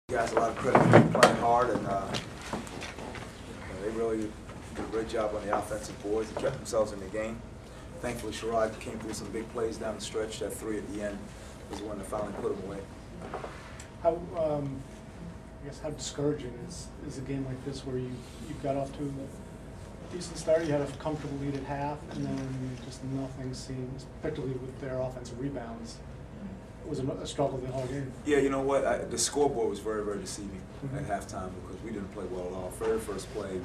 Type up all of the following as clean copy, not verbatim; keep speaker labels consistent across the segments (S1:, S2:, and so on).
S1: Guys, a lot of credit for playing hard, and they really did a great job on the offensive boards. They kept themselves in the game. Thankfully, Sherrod came through some big plays down the stretch. That three at the end was the one that finally put them away.
S2: How, I guess, how discouraging is a game like this where you got off to a decent start, you had a comfortable lead at half, and then just nothing seems, particularly with their offensive rebounds. It was a struggle the whole game.
S1: Yeah, you know what? The scoreboard was very, very deceiving at halftime because we didn't play well at all. Very first play,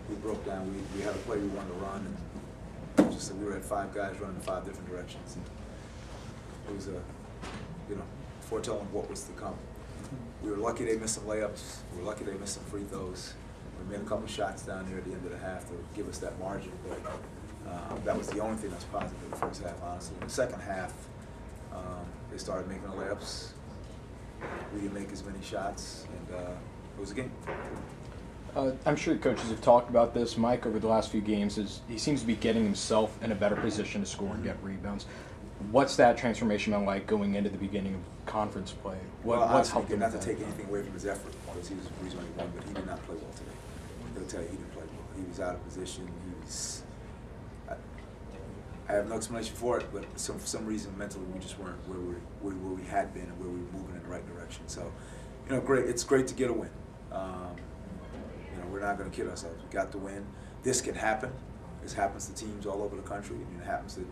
S1: we broke down. We had a play we wanted to run, and just we had 5 guys running in 5 different directions. And it was foretelling what was to come. We were lucky they missed some layups. We were lucky they missed some free throws. We made a couple shots down there at the end of the half to give us that margin, but that was the only thing that was positive in the first half, honestly. In the second half, they started making the layups. We didn't make as many shots, and it was a game.
S3: I'm sure coaches have talked about this. Mike, over the last few games, he seems to be getting himself in a better position to score and get rebounds. What's that transformation been like going into the beginning of conference play? What's helped him?
S1: Not to take anything away from his effort, because he was the reason he won, but he did not play well today. They'll tell you he didn't play well. He was out of position. I have no explanation for it, but for some reason mentally we just weren't where we had been and where we were moving in the right direction. So, great. It's great to get a win. We're not going to kid ourselves. We got the win. This can happen. This happens to teams all over the country. It happens to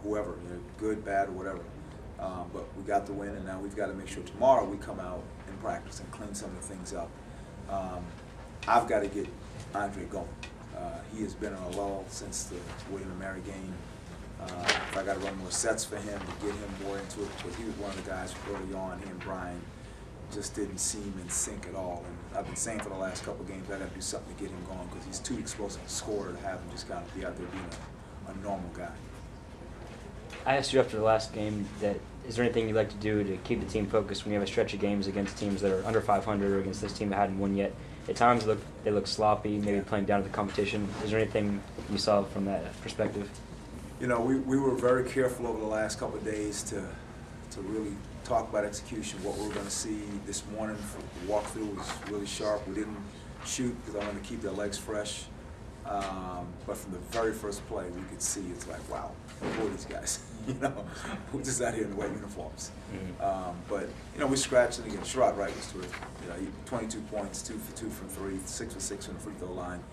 S1: whoever, good, bad, or whatever. But we got the win, and now we've got to make sure tomorrow we come out and practice and clean some of the things up. I've got to get Andre going. He has been on a lull since the William & Mary game. If I got to run more sets for him to get him more into it, because he was one of the guys early on, he and Brian just didn't seem in sync at all. And I've been saying for the last couple of games, I got to do something to get him going, because he's too explosive a scorer to have him just kind of be out there being a normal guy.
S4: I asked you after the last game that is there anything you'd like to do to keep the team focused when you have a stretch of games against teams that are under 500 or against this team that hadn't won yet? At times they look sloppy, maybe playing down to the competition. Is there anything you saw from that perspective?
S1: We were very careful over the last couple of days to really talk about execution, what we were going to see. This morning, the walkthrough was really sharp. We didn't shoot because I wanted to keep their legs fresh. But from the very first play, we could see it's like, wow, who are these guys? We're just out here in the white uniforms. But we scratched it again. Sherrod Wright was terrific. He 22 points, 2 for 2 from 3, 6 for 6 from the free throw line.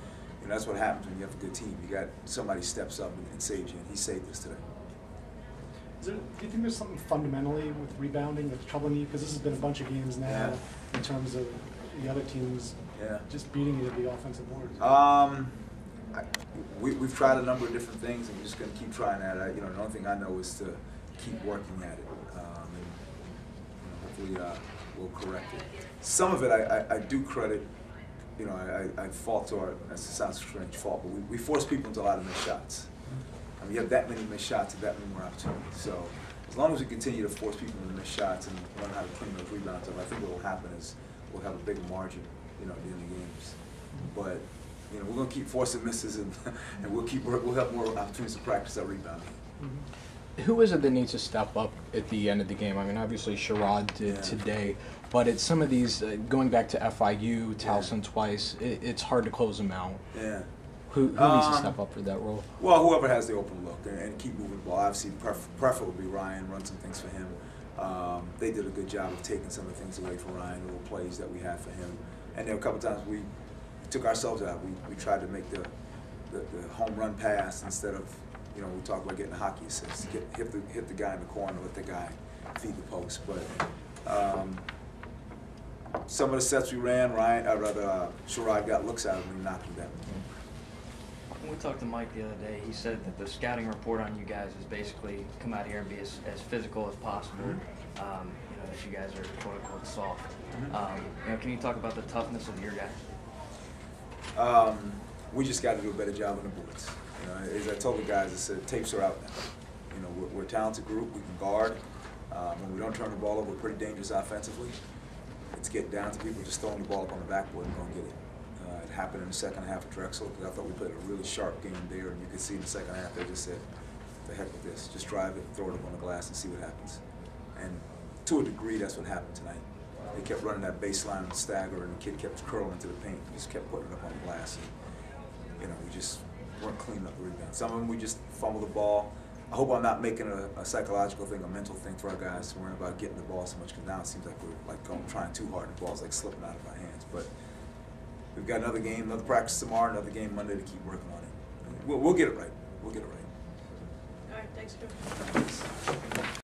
S1: That's what happens when you have a good team. You got somebody steps up and saves you, and he saved us today.
S2: Do you think there's something fundamentally with rebounding that's troubling you? Because this has been a bunch of games now in terms of the other teams just beating you at the offensive boards.
S1: We've tried a number of different things, and we're just going to keep trying at it. The only thing I know is to keep working at it, and hopefully we'll correct it. Some of it I do credit. I fault to our, that sounds strange, fault, but we force people into a lot of missed shots. You have that many missed shots and that many more opportunities. So as long as we continue to force people into missed shots and learn how to clean those rebounds up, I think what will happen is we'll have a bigger margin, at the end of the games. But we're going to keep forcing misses, and we'll have more opportunities to practice that rebounding.
S3: Who is it that needs to step up at the end of the game? I mean, obviously Sherrod did today, but at some of these, going back to FIU, Towson twice, it's hard to close them out.
S1: Yeah.
S3: Who needs to step up for that role?
S1: Well, whoever has the open look and keep moving the ball. Obviously, preferably Ryan, run some things for him. They did a good job of taking some of the things away from Ryan, little plays that we had for him. And then a couple times we took ourselves out. We tried to make the home run pass instead of, we talk about getting a hockey assist. Hit the guy in the corner, let the guy feed the post. But some of the sets we ran, Sherrod got looks out of him and knocked him down.
S5: When we talked to Mike the other day, he said that the scouting report on you guys is basically come out here and be as physical as possible. That you guys are quote unquote soft. Can you talk about the toughness of your guys?
S1: We just got to do a better job on the boards. As I told the guys, I said tapes are out now. We're a talented group. We can guard. When we don't turn the ball over, we're pretty dangerous offensively. It's getting down to people just throwing the ball up on the backboard and going to get it. It happened in the second half of Drexel, because I thought we played a really sharp game there, and you could see in the second half they just said, the heck with this. Just drive it, throw it up on the glass, and see what happens. And to a degree, that's what happened tonight. they kept running that baseline and stagger, and the kid kept curling into the paint. We just kept putting it up on the glass. And, we just weren't cleaning up the rebound. Some of them we just fumbled the ball. I hope I'm not making a psychological thing, a mental thing for our guys to worry about getting the ball so much, because now it seems like we're trying too hard and the ball's slipping out of our hands. But we've got another game, another practice tomorrow, another game Monday to keep working on it. We'll get it right. We'll get it right.
S6: All right, thanks, Coach.